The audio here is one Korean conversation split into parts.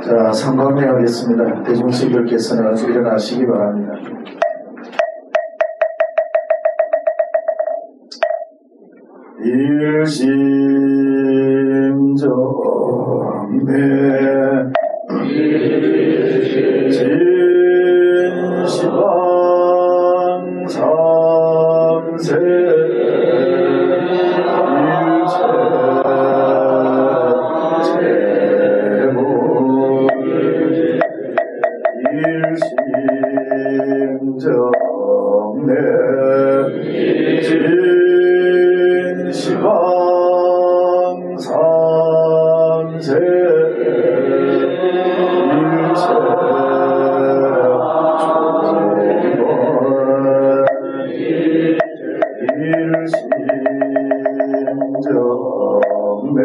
자, 상관회하겠습니다. 대중수님들께서는 일어나시기 바랍니다. 일심정매 진시방 삼세 일심정매 진시방 삼세 일심정매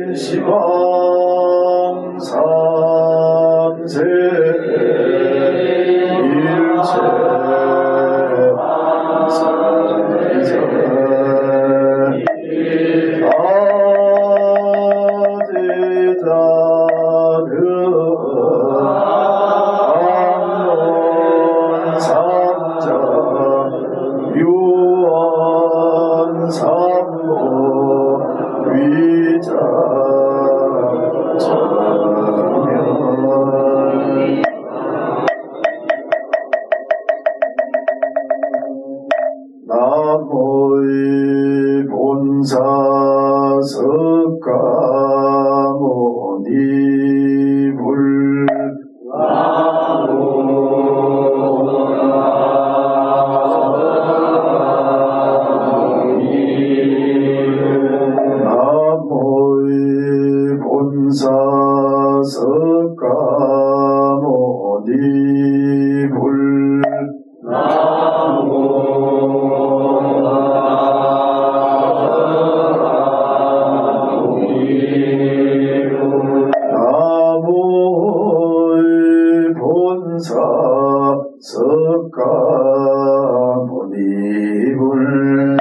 진시방 삼세 나무의 본사 석가모니 불 나무의 본사 석가모니 불 나무의 본사 석가모니 불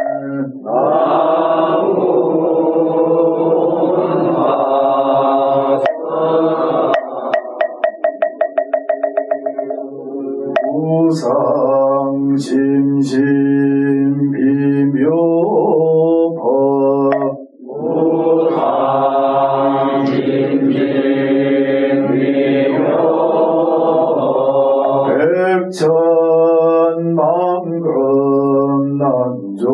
우상심심 비묘법 백천만금 난좋은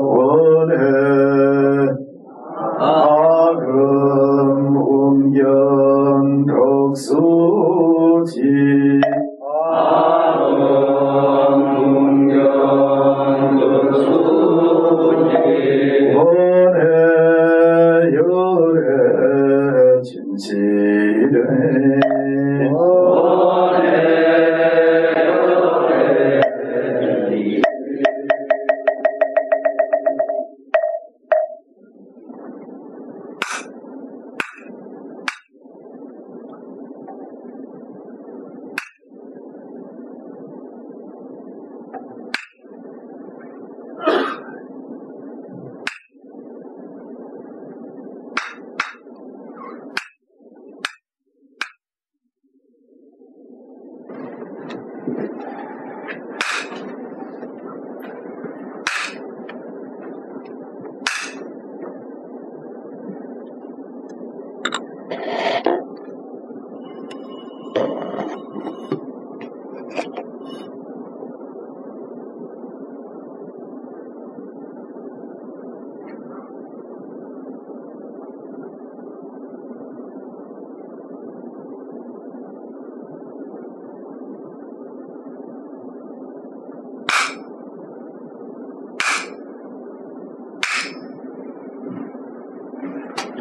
원해 아금 운견 덕수지 원해 열애 진실해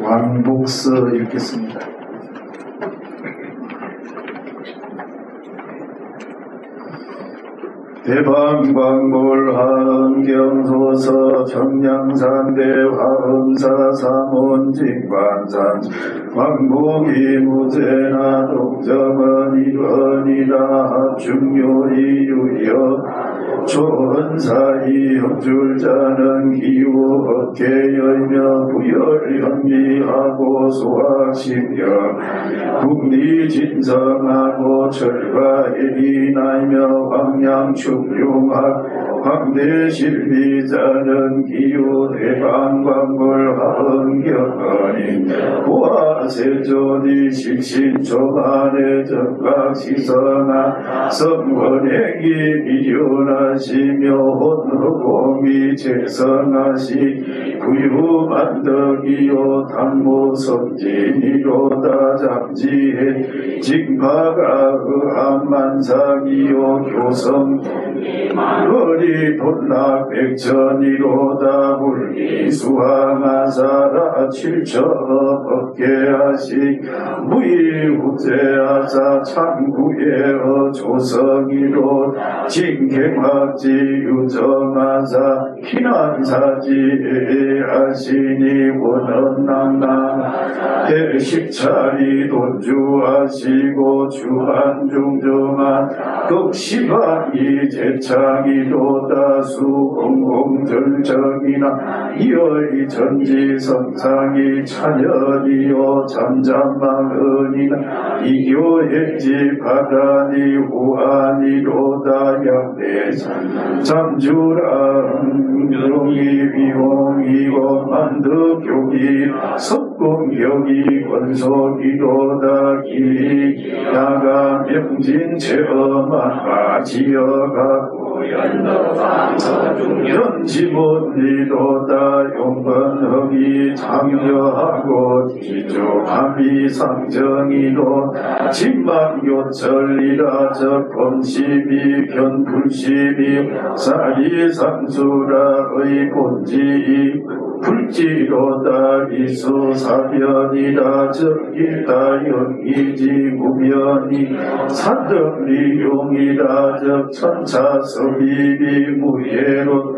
왕복서 읽겠습니다. 대방광몰한경소서 청량산대 화음사 삼원직관산 광복이 무제나 동정은 이건이다 중요히 유여 천사이 형줄자는 기후 어깨 열며 부열 현미하고 소학심여 국리 진성하고 철과일이 나이며 황양 충용학 황대 실비자는 기후 대방광골 하은경거니 보아세존이 식신초만의 정각 시성아 성원행이 미련하시며 혼허공이 재성하시 구유만덕이요 당모성진이로다 잠지해 징파가 의한만상이요 교성 거리 돈락 백천이로다 불기수항하사라 칠천업계 하시 무이후제하사 참구예어 조성이로 징객학지 유정하사 피난사지에 하시니 원언낭낭 대식차리 돈주하시고 주한중정한 극시방이 제창이로다 수공공절정이나 이어이 전지성상이 찬열이요 잠잠망은이나 이교행지 바다니 후안이로다 양대 잠주랑 용이 위홍이고 만득교기 석공격이 권속이로다 기 야가 명진 체험한 지어가고 연지못리로다 용건허기 참여하고 지조함이 상정이로 진망교철이라 적범시비 변불시비 사리상수라의 본지 불지로다 이수사변이라 적이다 연기지 무변이 산덕리용이라 적천차서비비 무예로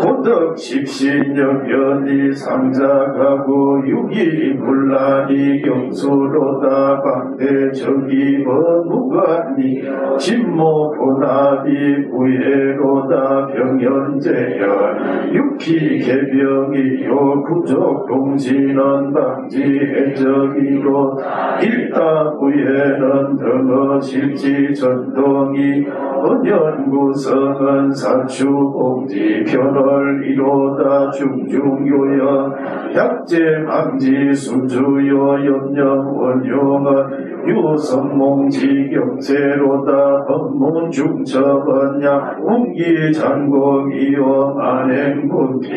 고덕 십신여변이 상자가고 유기불란이 경수로다 방대적이 무관이 진모고나비 무예로다 병연제열 육피개병이요 구족동지는 방지해적이로 일다부에는 등어실지 전동이 언연구성은 사추공지 편을 이로다 중중요여 약재망지 수주요 염려원용은 유성몽지경세로다 법문중첩언야 웅기장공이요 안행문피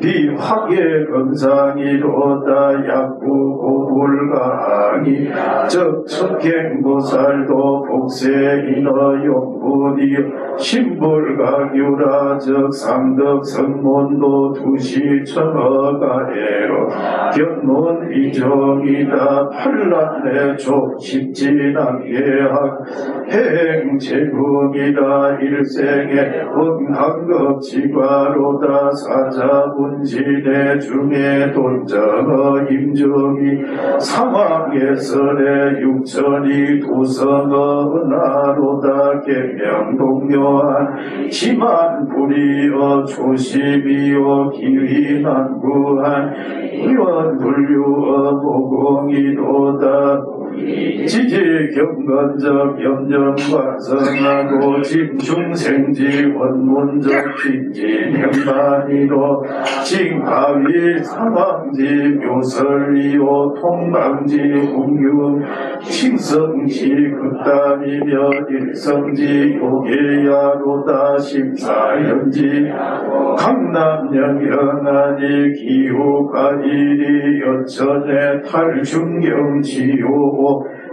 비화계 건상이로다 약구고불강이 적척행보살도 복세인어 용분이요 신불각유라 적상덕 성문도 두시천어가해로 견문 이정이다 팔란내족 십진학예학 행제국이다 일생의 원학급지과로다 사자분진의 중에 돈정어 임정이 상황예설의 육천이 두성어 은하로다 계명동묘한 지만불이여 조심이여 기위난구한 이원불유어 모공이로다 지지경건적 염전관성하고 집중생지 원문적 빈진행만이로 징하위 사망지 묘설이요 통방지 공유 칭성지 극단이며 일성지 요계야로다 심사현지 강남영영하니 기후가일이 여천의 탈중경지요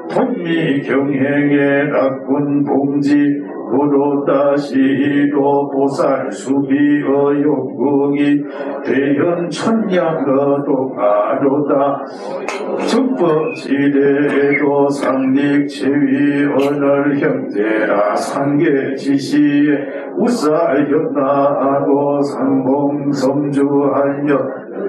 통미경행의 낙군봉지 무로다시로 보살수비어 용궁이 대현천양어 동아로다 적법지대에도 상lik체위 언을 형제라 상계지시에 우사연나하고 상봉섬주하여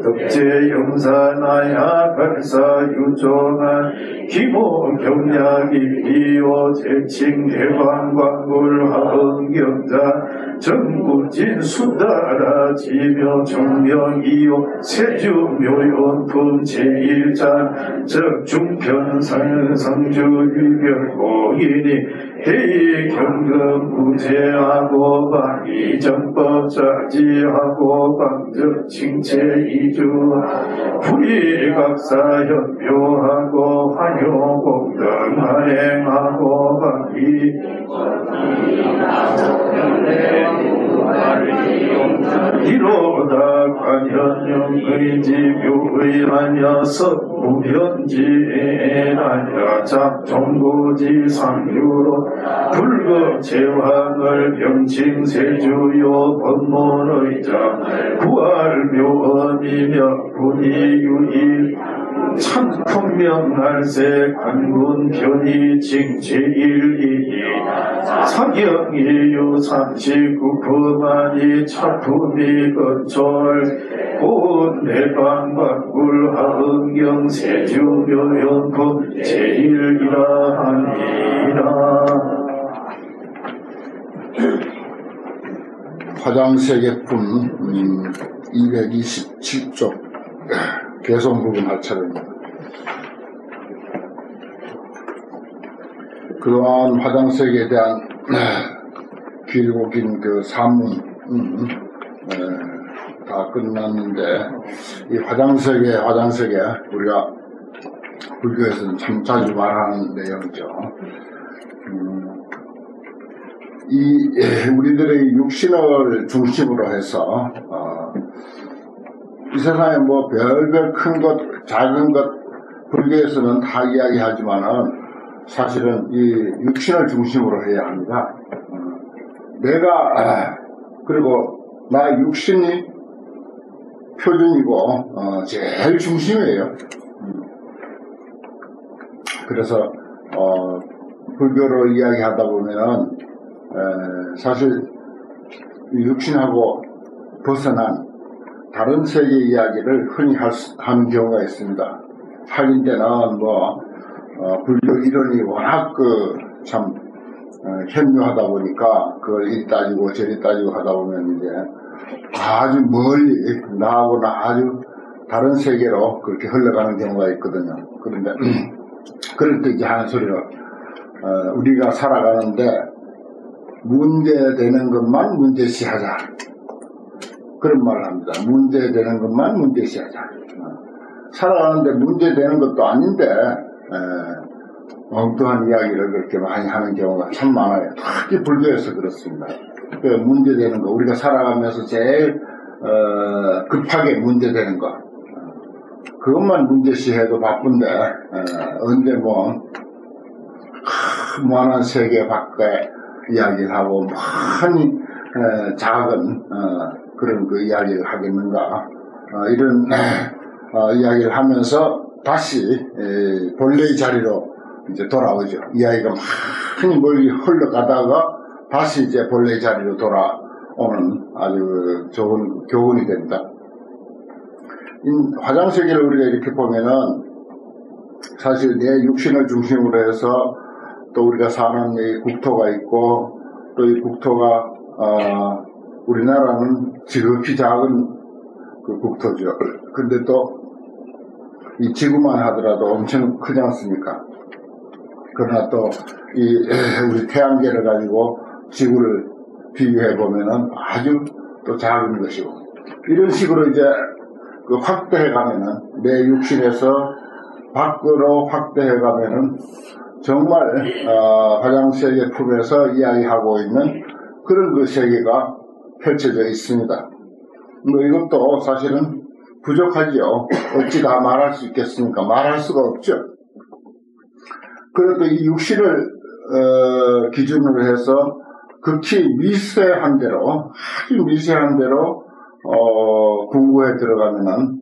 덕제 영사나야 발사 유종한 기모 경약이 비오 재칭 대방광굴 하은경자 전구진 수다라 지묘 정명이요 세주묘연품 제1장 적중편상 성주 유별공인이 대의 경금 구제하고 방위정법 자지하고 방적 칭체 이주 불의각사현묘하고 환효공등 한행하고 방위 이로다 관현영의지묘의하녀서 무현지애나냐 작종고지 상류로 불급제왕을 병칭세주요 법문의장 구할묘언이며 군이유일 참풍명날세 간군 편의 징제일이니 사경이유 39%만이 차품이 건철 고운 내방박굴 하은경 세주묘연품 제1이라 하니라. 화장세계품 227쪽 개성 부분 할 차례입니다. 그동안 화장세계에 대한 길고 긴 그 산문 다 끝났는데 이 화장세계 우리가 불교에서는 참 자주 말하는 내용이죠. 우리들의 육신을 중심으로 해서 이 세상에 뭐 별별 큰 것, 작은 것 불교에서는 다 이야기하지만은 사실은 이 육신을 중심으로 해야 합니다. 그리고 나 육신이 표준이고 제일 중심이에요. 그래서 불교를 이야기하다 보면은 사실 육신하고 벗어난 다른 세계 이야기를 흔히 하는 경우가 있습니다. 하긴 때는 불교 이론이 워낙 참 현묘하다 보니까 그걸 이리 따지고 저리 따지고 하다 보면 이제 아주 멀리 나하고는 아주 다른 세계로 그렇게 흘러가는 경우가 있거든요. 그런데 그럴 때 이제 하는 소리는 우리가 살아가는데 문제되는 것만 문제시하자. 그런 말을 합니다. 문제되는 것만 문제시하자. 살아가는데 문제되는 것도 아닌데 엉뚱한 이야기를 그렇게 많이 하는 경우가 참 많아요. 특히 불교에서 그렇습니다. 그 문제되는 거, 우리가 살아가면서 제일 급하게 문제되는 거, 그것만 문제시해도 바쁜데 언제 무한한 세계 밖에 이야기를 하고 많이 작은 그런 그 이야기를 하겠는가, 이런 이야기를 하면서 다시 본래의 자리로 이제 돌아오죠. 이야기가 많이 멀리 흘러가다가 다시 이제 본래의 자리로 돌아오는 아주 좋은 교훈이 됩니다. 화장세계를 우리가 이렇게 보면은 사실 내 육신을 중심으로 해서 또 우리가 사는 이 국토가 있고, 또 이 국토가 우리나라는 지극히 작은 그 국토죠. 근데 또 이 지구만 하더라도 엄청 크지 않습니까? 그러나 또 우리 태양계를 가지고 지구를 비교해 보면은 아주 또 작은 것이고, 이런 식으로 이제 그 확대해 가면은 내 육신에서 밖으로 확대해 가면은 정말 화장세계 품에서 이야기하고 있는 그런 그 세계가 펼쳐져 있습니다. 이것도 사실은 부족하지요. 어찌 다 말할 수 있겠습니까? 말할 수가 없죠. 그래도 이 육신을 기준으로 해서 극히 미세한 대로, 아주 미세한 대로 궁구에 들어가면은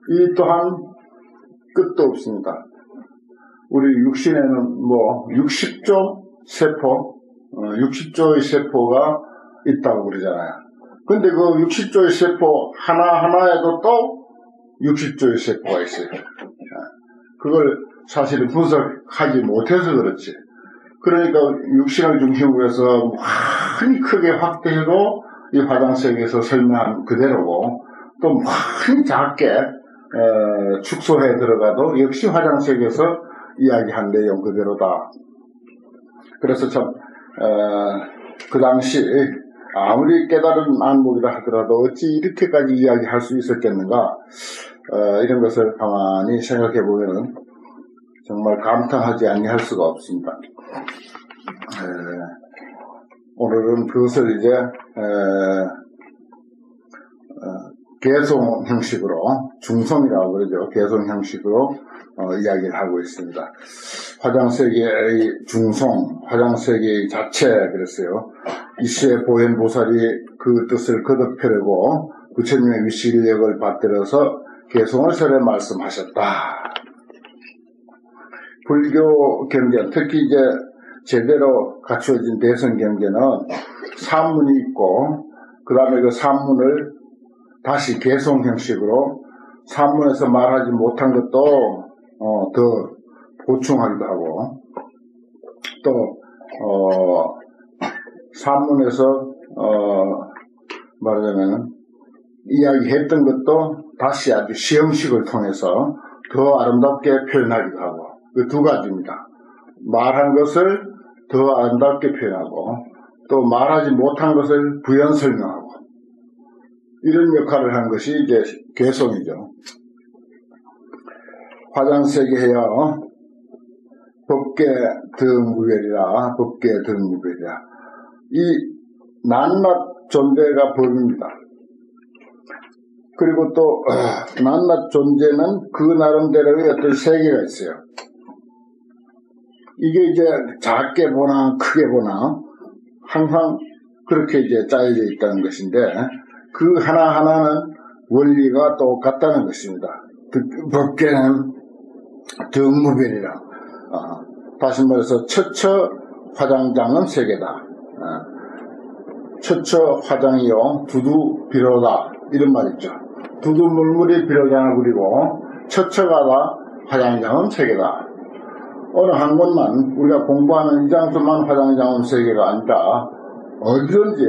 이 또한 끝도 없습니다. 우리 육신에는 60조 세포, 60조의 세포가 있다고 그러잖아요. 근데 그 60조의 세포 하나하나에도 또 60조의 세포가 있어요. 그걸 사실은 분석하지 못해서 그렇지. 그러니까 육신을 중심으로 해서 많이 크게 확대해도 이 화장세계에서 설명한 그대로고, 또 많이 작게 축소해 들어가도 역시 화장세계에서 이야기한 내용 그대로다. 그래서 참 그 당시 아무리 깨달은 안목이라 하더라도 어찌 이렇게까지 이야기할 수 있었겠는가, 이런 것을 가만히 생각해 보면은 정말 감탄하지 아니할 수가 없습니다. 오늘은 그것을 이제 개송 형식으로, 중성이라고 그러죠. 개송 형식으로 이야기를 하고 있습니다. 화장세계의 중성, 화장세계의 자체, 그랬어요. 이시의 보현보살이 그 뜻을 거듭하려고 부처님의 위시력을 받들어서 개송을 설에 말씀하셨다. 불교 경전, 특히 이제 제대로 갖추어진 대선 경전은 산문이 있고, 그 다음에 그 산문을 다시 개송 형식으로 산문에서 말하지 못한 것도 더 보충하기도 하고, 또 산문에서 말하자면 이야기했던 것도 다시 아주 시형식을 통해서 더 아름답게 표현하기도 하고, 그 두 가지입니다. 말한 것을 더 아름답게 표현하고, 또 말하지 못한 것을 부연 설명하고, 이런 역할을 한 것이 이제 개송이죠. 화장세계여 법계 등무별이라, 법계 등무별이라. 이 낱낱 존재가 법입니다. 그리고 또 낱낱 존재는 그 나름대로의 어떤 세계가 있어요. 이게 이제 작게 보나 크게 보나 항상 그렇게 이제 짜여져 있다는 것인데, 그 하나하나는 원리가 똑같다는 것입니다. 법계는 등무별이라. 다시 말해서 처처 화장장은 세계다. 처처 화장이요 두두 비로다, 이런 말 있죠. 두두 물물이 비로장을 부리고 처처가다 화장장은 세계다. 어느 한 곳만 우리가 공부하는 이 장소만 화장장은 세계가 아니라 어디든지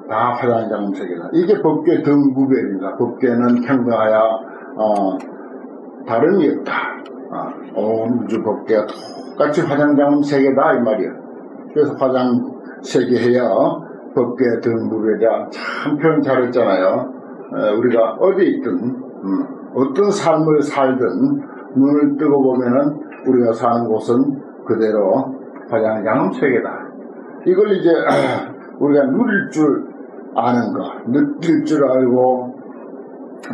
다 화장장은 세계다. 이게 법계 등무별입니다. 법계는 평등하여 다름이 없다. 우주 법계가 똑같이 화장장은 세계다, 이 말이에요. 그래서 화장세계해야 법계 등무별이다. 참 표현 잘했잖아요. 우리가 어디 있든 어떤 삶을 살든 눈을 뜨고 보면은 우리가 사는 곳은 그대로 화장장은 세계다. 이걸 이제 우리가 누릴 줄 아는 거, 느낄 줄 알고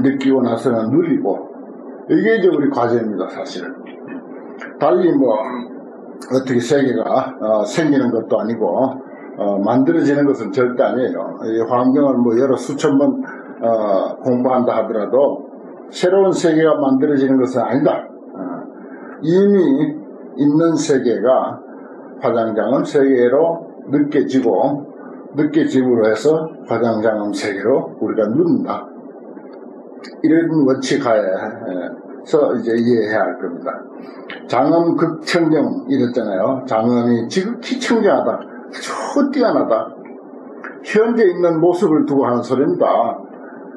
느끼고 나서는 누리고, 이게 이제 우리 과제입니다, 사실은. 달리 뭐 어떻게 세계가 생기는 것도 아니고 만들어지는 것은 절대 아니에요. 이 환경을 뭐 여러 수천 번 공부한다 하더라도 새로운 세계가 만들어지는 것은 아니다. 이미 있는 세계가 화장장은 세계로 느껴짐으로 해서 화장장은 세계로 우리가 누른다. 이런 원칙 하에서 이제 이해해야 할 겁니다. 장엄 극청정 이랬잖아요. 장엄이 지극히 청정하다, 아주 뛰어나다. 현재 있는 모습을 두고 하는 소리입니다.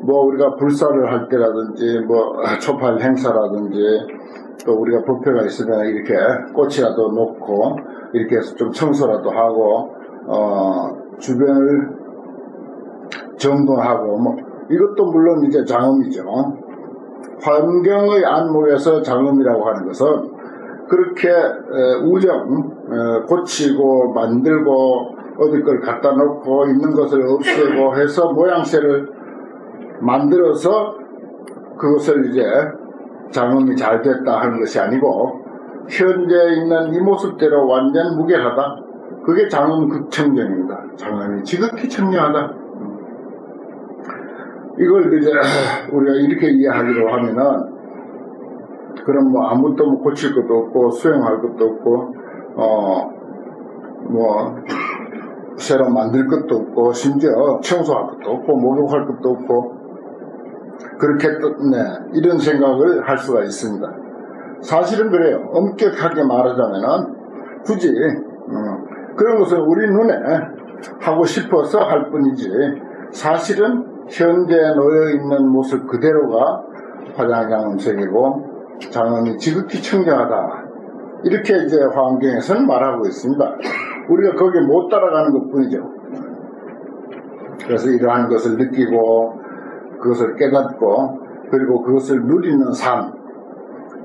뭐 우리가 불사를 할 때라든지 뭐 초팔 행사라든지, 또 우리가 법회가 있으면 이렇게 꽃이라도 놓고 이렇게 해서 좀 청소라도 하고 주변을 정돈하고, 뭐 이것도 물론 이제 장엄이죠. 환경의 안목에서 장엄이라고 하는 것은 그렇게 고치고 만들고 어디 걸 갖다 놓고 있는 것을 없애고 해서 모양새를 만들어서 그것을 이제 장엄이 잘 됐다 하는 것이 아니고, 현재 있는 이 모습대로 완전 무결하다. 그게 장엄 극청정입니다. 장엄이 지극히 청정하다. 이걸 이제 우리가 이렇게 이해하기로 하면은, 그럼 뭐 아무것도 뭐 고칠 것도 없고 수행할 것도 없고 뭐 새로 만들 것도 없고 심지어 청소할 것도 없고 목욕할 것도 없고 그렇게 이런 생각을 할 수가 있습니다. 사실은 그래요. 엄격하게 말하자면은 굳이 그런 것을 우리 눈에 하고 싶어서 할 뿐이지 사실은 현재 놓여있는 모습 그대로가 화장장엄 세계고 장엄이 지극히 청정하다. 이렇게 이제 화엄경에서는 말하고 있습니다. 우리가 거기에 못 따라가는 것 뿐이죠. 그래서 이러한 것을 느끼고 그것을 깨닫고 그리고 그것을 누리는 삶,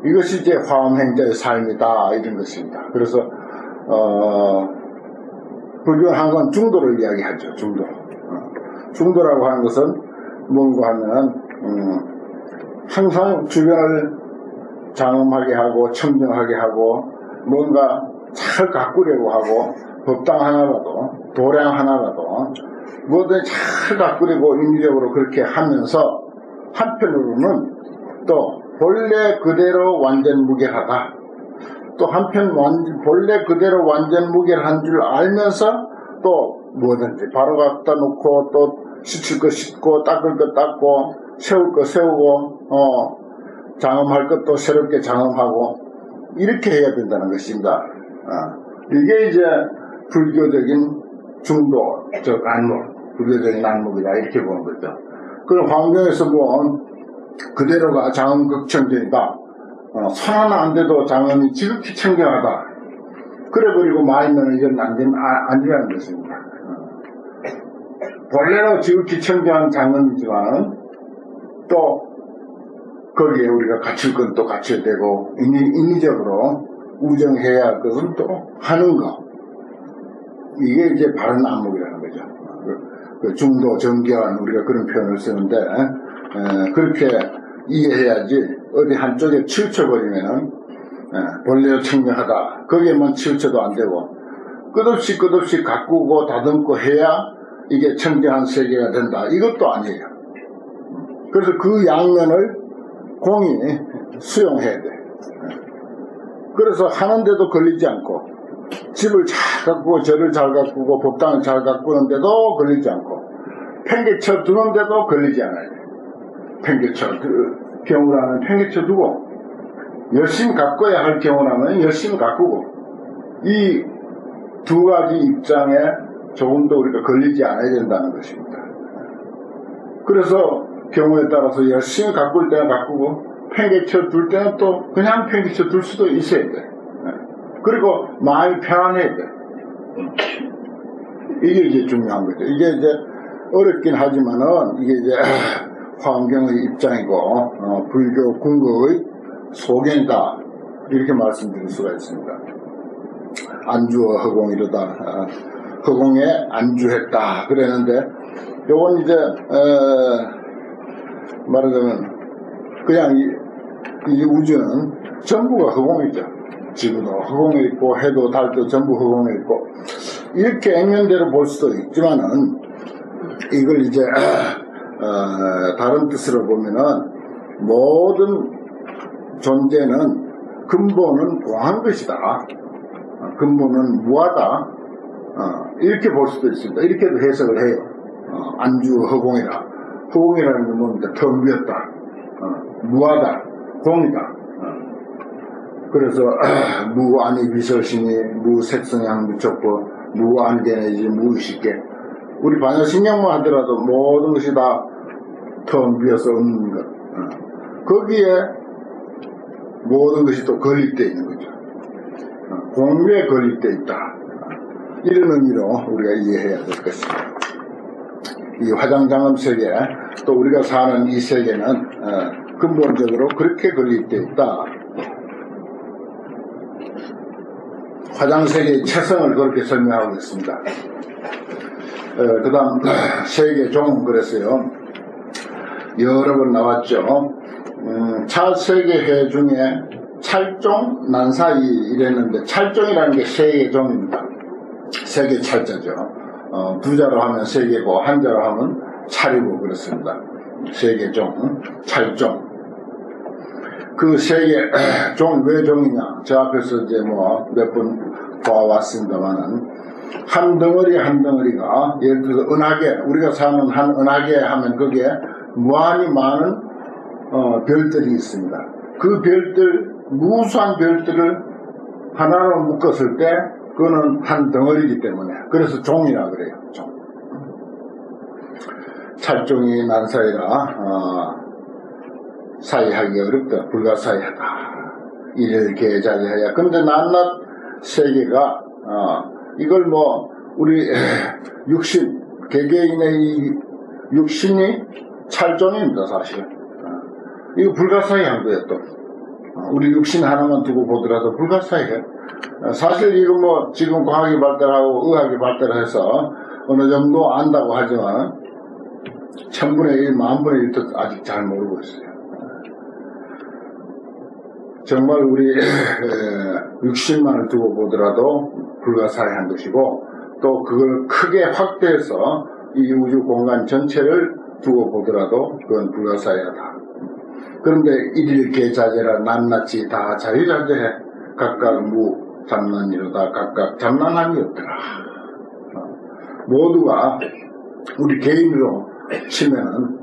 이것이 이제 화엄행자의 삶이다 이런 것입니다. 그래서 불교는 항상 중도를 이야기하죠. 중도라고 하는 것은 뭔가 하면 항상 주변을 장엄하게 하고 청정하게 하고 뭔가 잘 가꾸려고 하고 법당 하나라도 도량 하나라도 뭐든 잘 가꾸려고 인위적으로 그렇게 하면서 한편으로는 또 본래 그대로 완전 무결하다. 또 한편 본래 그대로 완전 무결한 줄 알면서 또 뭐든지 바로 갖다 놓고 또 씻을 거 씻고 닦을 거 닦고 세울 거 세우고 장엄할 것도 새롭게 장엄하고 이렇게 해야 된다는 것입니다. 이게 이제 불교적인 중도적 안목, 불교적인 안목이다 이렇게 보는 거죠. 그럼 화엄경에서 본 그대로가 장엄 극청정이다. 손 하나 안 돼도 장엄이 지극히 청정하다. 그래버리고 말면 이건 안 되는 것입니다. 본래로 지극히 청정한 장엄이지만 또 거기에 우리가 갖출 건 또 갖춰야 되고 인위적으로 우정해야 할 것은 또 하는 거. 이게 이제 바른 안목이라는 거죠. 그 중도 정견 우리가 그런 표현을 쓰는데 그렇게 이해해야지 어디 한쪽에 치우쳐버리면은 본래로 청정하다 거기에만 치우쳐도 안 되고 끝없이 가꾸고 다듬고 해야 이게 청정한 세계가 된다 이것도 아니에요. 그래서 그 양면을 공이 수용해야 돼. 그래서 하는데도 걸리지 않고 집을 잘 가꾸고 절을 잘 가꾸고 법당을 잘 가꾸는데도 걸리지 않고 팽개쳐 두는데도 걸리지 않아요. 경우라면 팽개쳐 두고 열심히 가꿔야 할 경우라면 열심히 가꾸고 이 두 가지 입장에 조금도 우리가 걸리지 않아야 된다는 것입니다. 그래서 경우에 따라서 열심히 가꿀 때는 가꾸고 팽개쳐 둘 때는 또 그냥 팽개쳐 둘 수도 있어야 돼. 그리고 마음이 편안해야 돼. 이게 이제 중요한 거죠. 이게 이제 어렵긴 하지만은 이게 이제 화엄경의 입장이고 불교 궁극의 소견이다 이렇게 말씀드릴 수가 있습니다. 안주와 허공이로다. 허공에 안주했다 그랬는데 요건 이제 말하자면 그냥 이 우주는 전부가 허공이죠. 지구도 허공에 있고 해도 달도 전부 허공에 있고 이렇게 액면대로 볼 수도 있지만은 이걸 이제 다른 뜻으로 보면은 모든 존재는 근본은 공한 것이다. 근본은 무하다. 이렇게 볼 수도 있습니다. 이렇게도 해석을 해요. 안주 허공이라. 허공이라는 건 뭡니까? 텅 비었다. 무하다. 공이다. 그래서 무안이 비설신이 무색성향 무척보 무안개내지 무의식계. 우리 반야신경만 하더라도 모든 것이 다 텅 비어서 없는 것. 거기에 모든 것이 또 걸립되어 있는 거죠. 공유에 걸립되어 있다. 이런 의미로 우리가 이해해야 될 것입니다. 이 화장장엄 세계, 또 우리가 사는 이 세계는 근본적으로 그렇게 걸립되어 있다. 화장세계의 체성을 그렇게 설명하고 있습니다. 그 다음 세계종 그랬어요. 여러 번 나왔죠. 차세계회 중에 찰종, 난사이 이랬는데 찰종이라는 게 세계종입니다. 세계 찰자죠. 두자로 하면 세계고 한자로 하면 찰이고 그렇습니다. 세계종, 찰종. 그 세계종 왜 종이냐? 저 앞에서 이제 뭐 몇 번 봐왔습니다만은 한 덩어리 한 덩어리가 예를 들어서 은하계 우리가 사는 한 은하계 하면 거기에 무한히 많은 별들이 있습니다. 그 별들, 무수한 별들을 하나로 묶었을 때 그거는 한 덩어리이기 때문에, 그래서 종이라 그래요. 종. 찰종이 난사이라 사이하기 어렵다, 불가사의하다, 이를 계자리하야. 근데 낱낱 세계가 이걸 뭐 우리 육신, 개개인의 이 육신이 찰종입니다. 사실 이거 불가사의한 거예요. 또 우리 육신 하나만 두고 보더라도 불가사의해. 사실 이거 뭐 지금 과학이 발달하고 의학이 발달해서 어느 정도 안다고 하지만 1000분의 1, 10,000분의 1도 아직 잘 모르고 있어요. 정말 우리 육신만을 두고 보더라도 불가사의한 것이고, 또 그걸 크게 확대해서 이 우주 공간 전체를 두고 보더라도 그건 불가사의하다. 그런데 일일계자재라 낱낱이 다 자유자재해. 각각 무잠난이로다. 각각 잠난함이 없더라. 모두가 우리 개인으로 치면은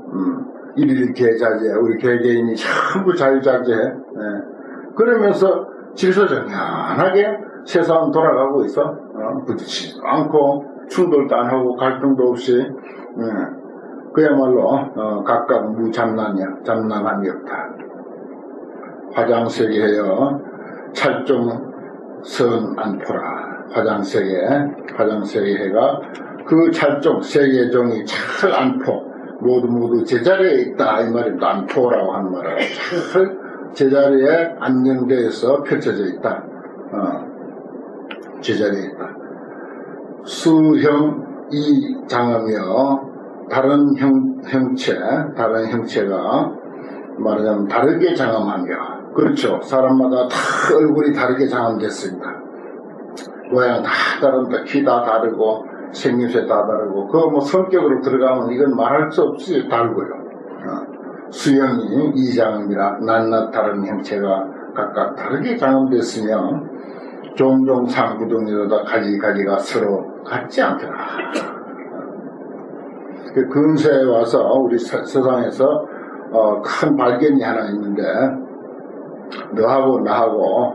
일일계자재, 우리 개개인이 전부 자유자재해. 그러면서 질서정연하게 세상은 돌아가고 있어. 부딪히지도 않고 충돌도 안 하고 갈등도 없이, 그야말로 각각 무잠난이야. 잠난함이 없다. 화장세계여 찰종 선 안포라. 화장세계해가 그 찰종 세계종이 찰 안포, 모두 제자리에 있다 이 말입니다. 안포라고 하는 말은 찰 제자리에 안녕대에서 펼쳐져 있다. 제자리에 있다. 수형 이장하며 다른 다른 형체가 말하자면 다르게 장엄하며, 그렇죠. 사람마다 다 얼굴이 다르게 장엄됐습니다. 모양 다 다릅니다. 키 다 다르고 생김새 다 다르고, 그거 뭐 성격으로 들어가면 이건 말할 수 없이 다르고요. 수형이 이장엄이라 낱낱 다른 형체가 각각 다르게 장엄됐으며 종종 상구동이로다 가지가지가 서로 같지 않더라. 그 근세에 와서 우리 세상에서 큰 발견이 하나 있는데, 너하고 나하고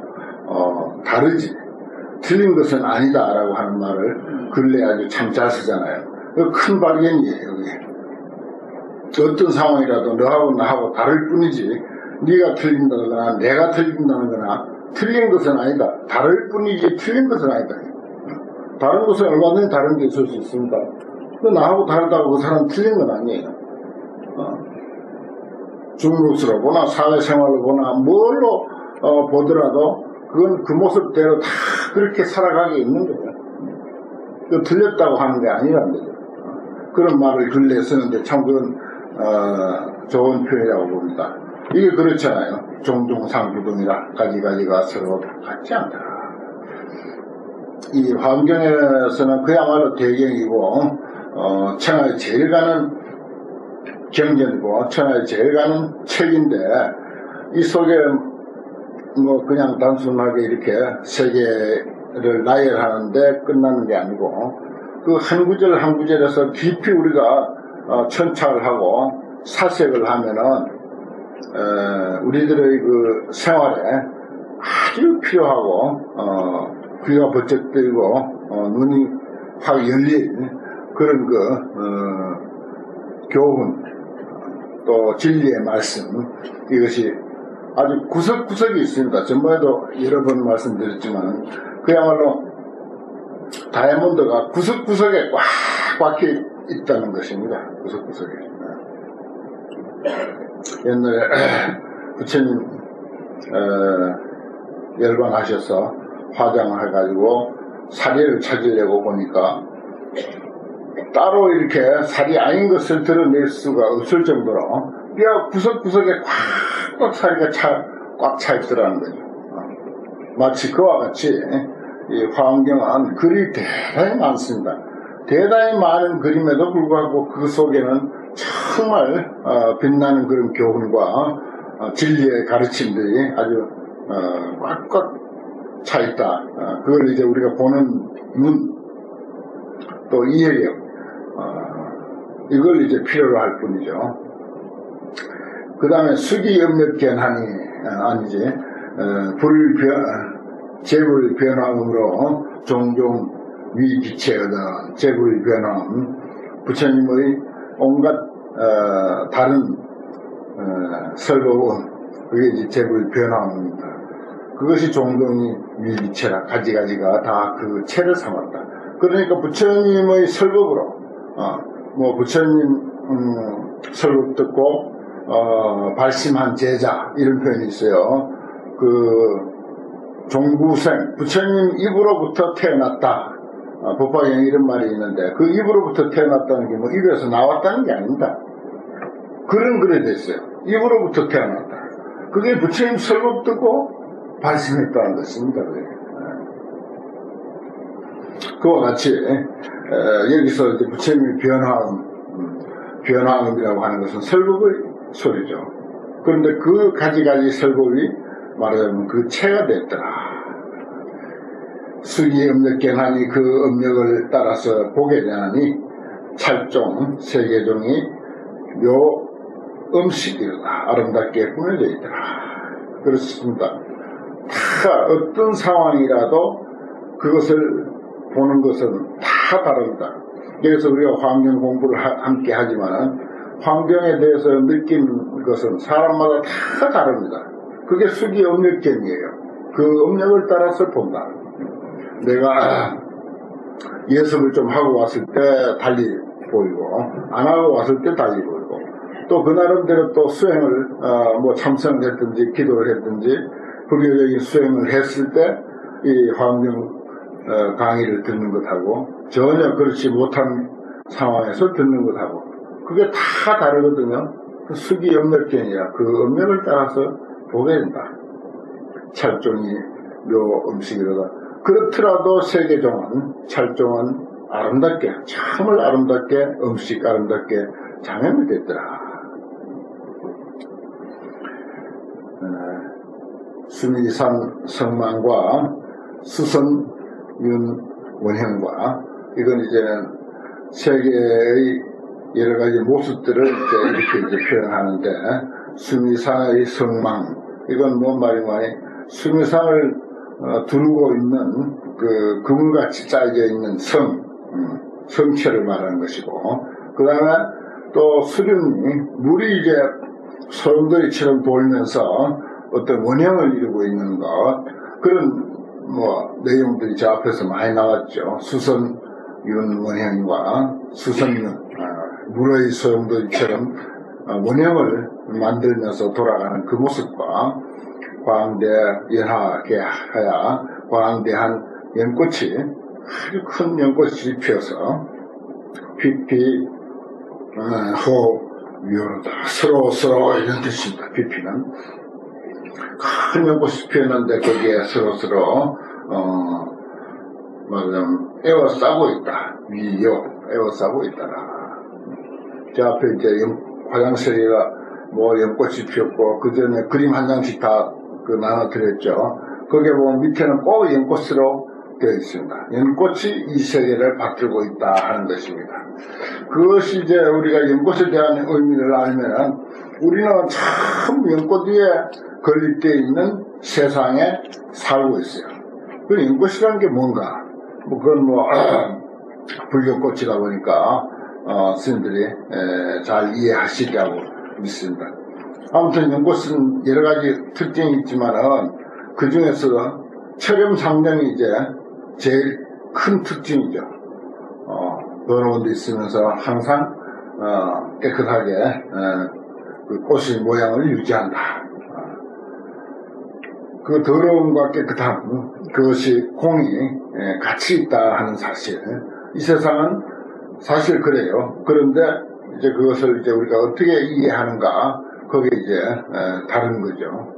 다르지, 틀린 것은 아니다 라고 하는 말을 근래 아주 참 잘 쓰잖아요. 큰 발견이에요. 이게 어떤 상황이라도 너하고 나하고 다를 뿐이지, 네가 틀린다거나 내가 틀린다는 거나 틀린 것은 아니다. 다를 뿐이지 틀린 것은 아니다. 다른 것은 얼마든지 다른 게 있을 수 있습니다. 나하고 다르다고 그 사람 틀린 건 아니에요. 중국으로 보나 사회생활로 보나 뭘로 보더라도 그건 그 모습대로 다 그렇게 살아가게 있는 거예요. 그 틀렸다고 하는 게 아니라는 거죠. 그런 말을 근래에 쓰는데 참 그건 좋은 표현이라고 봅니다. 이게 그렇잖아요. 종종 상구동이라 가지가지가 서로 같지 않더라. 이 환경에서는 그야말로 대경이고 천하에 제일 가는 경전이고 천하에 제일 가는 책인데, 이 속에 뭐 그냥 단순하게 이렇게 세계를 나열하는데 끝나는 게 아니고, 그 한 구절 한 구절에서 깊이 우리가 천착을 하고 사색을 하면은 우리들의 그 생활에 아주 필요하고 귀가 번쩍 뜨이고 눈이 확 열린 그런 교훈, 또 진리의 말씀, 이것이 아주 구석구석이 있습니다. 전번에도 여러 번 말씀드렸지만 그야말로 다이아몬드가 구석구석에 꽉 박혀 있다는 것입니다. 구석구석에. 옛날에 부처님 열반하셔서 화장을 해가지고 사리를 찾으려고 보니까 따로 이렇게 살이 아닌 것을 드러낼 수가 없을 정도로 뼈 구석구석에 꽉 사리가 꽉 차 있더라는 거죠. 마치 그와 같이 이 화엄경은 글이 대단히 많습니다. 대단히 많은 그림에도 불구하고 그 속에는 정말 빛나는 그런 교훈과 진리의 가르침들이 아주 꽉꽉 차 있다. 그걸 이제 우리가 보는 눈, 또 이해력, 이걸 이제 필요로 할 뿐이죠. 그 다음에 수기염력견하니 아니지 재불변화음으로 종종 위기체하던 재불변화음, 부처님의 온갖 다른 설법은 그게 이제 재불변화음입니다. 그것이 종종이 위기체라 가지가지가 다 그 체를 삼았다. 그러니까 부처님의 설법으로 뭐 부처님 설법 듣고 발심한 제자 이런 표현이 있어요. 그 종구생 부처님 입으로부터 태어났다. 법화경에 이런 말이 있는데 그 입으로부터 태어났다는 게 뭐 입에서 나왔다는 게 아닙니다. 글은 그래 됐어요. 입으로부터 태어났다. 그게 부처님 설법 듣고 발심했다는 것입니다. 그와 같이 여기서 이제 부처님의 변화음이라고 하는 것은 설법의 소리죠. 그런데 그 가지가지 설법이 말하자면 그 체가 됐더라. 수기 음력견하니 그 음력을 따라서 보게 되하니 찰종, 세계종이 묘 음식이로다. 아름답게 꾸며져 있더라. 그렇습니다. 다 어떤 상황이라도 그것을 보는 것은 다 다릅니다. 그래서 우리가 환경 공부를 함께 하지만 환경에 대해서 느낀 것은 사람마다 다 다릅니다. 그게 수기 음력견이에요. 그 음력을 따라서 본다. 내가 예습을 좀 하고 왔을 때 달리 보이고 안 하고 왔을 때 달리 보이고 또 그 나름대로 또 수행을 뭐 참선을 했든지 기도를 했든지 불교적인 수행을 했을 때 이 환경 강의를 듣는 것하고 전혀 그렇지 못한 상황에서 듣는 것하고 그게 다 다르거든요. 그 수기 음력견이야. 그 음력을 따라서 보게 된다. 찰종이 묘 음식이로다. 그렇더라도 세계종은 찰종은 아름답게 참을 아름답게 음식 아름답게 장염이 됐더라. 수미산 성망과 수선윤 원형과 이건 이제는 세계의 여러 가지 모습들을 이렇게 표현하는데 수미산의 성망 이건 뭔 말이냐면 수미산을 두르고 있는 그 그물같이 짜여져 있는 성체를 말하는 것이고 그 다음에 또 수륜이 물이 이제 소용돌이처럼 돌면서 어떤 원형을 이루고 있는 것 그런 뭐 내용들이 저 앞에서 많이 나왔죠. 수선윤 원형과 수선윤 물의 소용돌이처럼 원형을 만들면서 돌아가는 그 모습과 광대 연하게하야 광대한 연꽃이 아주 큰 연꽃이 피어서 피피 호 위로다 서로 이런 뜻입니다. 피피는 큰 연꽃이 피었는데 거기에 서로 말하자면 에워싸고 있다. 위요 에워싸고 있다라. 저 앞에 이제 화장실이가 뭐 연꽃이 피었고 그 전에 그림 한 장씩 다 나눠드렸죠. 거기에 보면 밑에는 꼭 연꽃으로 되어 있습니다. 연꽃이 이 세계를 받들고 있다 하는 것입니다. 그것이 이제 우리가 연꽃에 대한 의미를 알면은 우리는 참 연꽃 위에 건립되어 있는 세상에 살고 있어요. 그 연꽃이라는 게 뭔가? 그건 불교꽃이다 보니까 스님들이 잘 이해하시리라고 믿습니다. 아무튼 연꽃은 여러 가지 특징이 있지만은 그 중에서 철염상정이 이제 제일 큰 특징이죠. 더러운 데 있으면서 항상 깨끗하게 그 꽃의 모양을 유지한다. 그 더러움과 깨끗함 그것이 공이 같이 있다 하는 사실. 이 세상은 사실 그래요. 그런데 이제 그것을 이제 우리가 어떻게 이해하는가 거기에 이제 다른 거죠.